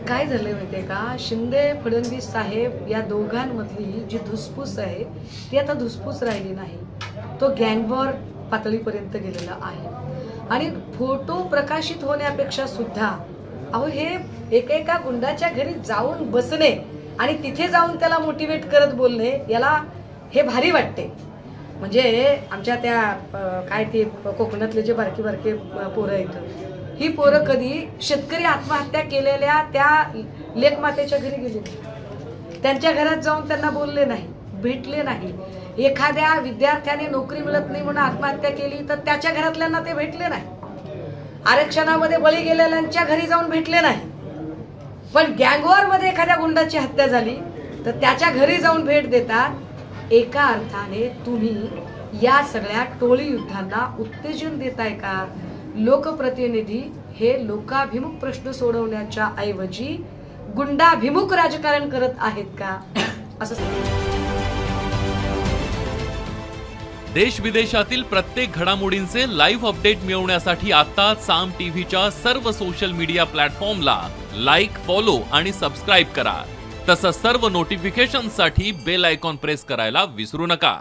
काय झालंय माहितीये का, शिंदे फडणवीस साहेब या दोघांमधली जी धुसफूस आहे ती आता धुसफूस राहिली नाही. तो गँगवॉर पातळीपर्यंत गेलेला आहे. आणि फोटो प्रकाशित होण्यापेक्षा सुद्धा अहो हे एकेका गुंडाच्या घरी जाऊन बसणे आणि तिथे जाऊन त्याला मोटिवेट करत बोलणे, याला हे भारी वाटते. म्हणजे आमच्या त्या काय ते कोकणातले जे बारकी बारके पोरं आहेत, ही पोरं कधी शेतकरी आत्महत्या केलेल्या त्या लेकमातेच्या घरी गेली नाही, त्यांच्या घरात जाऊन त्यांना बोलले नाही, भेटले नाही. एखाद्या विद्यार्थ्याने नोकरी मिळत नाही म्हणून आत्महत्या केली तर त्याच्या घरातल्यांना ते भेटले नाही. आरक्षणामध्ये बळी गेलेल्यांच्या घरी जाऊन भेटले नाही. पण गँगवॉर मध्ये एखाद्या गुंडाची हत्या झाली तर त्याच्या घरी जाऊन भेट देतात. एका अर्थाने तुम्ही या सगळ्या टोळी युद्धांना उत्तेजन देताय का? लोकप्रतिनिधी हे लोकाभिमुख प्रश्न सोडवण्याच्या ऐवजी गुंडाभिमुख राजकारण करत आहेत का, असं देश विदेशातील प्रत्येक घडामोडींचे लाईव्ह अपडेट मिळवण्यासाठी आता साम टीव्हीच्या सर्व सोशल मीडिया प्लॅटफॉर्मला लाईक, फॉलो आणि सबस्क्राईब करा. तसंच सर्व नोटिफिकेशनसाठी बेल आयकॉन प्रेस करायला विसरू नका.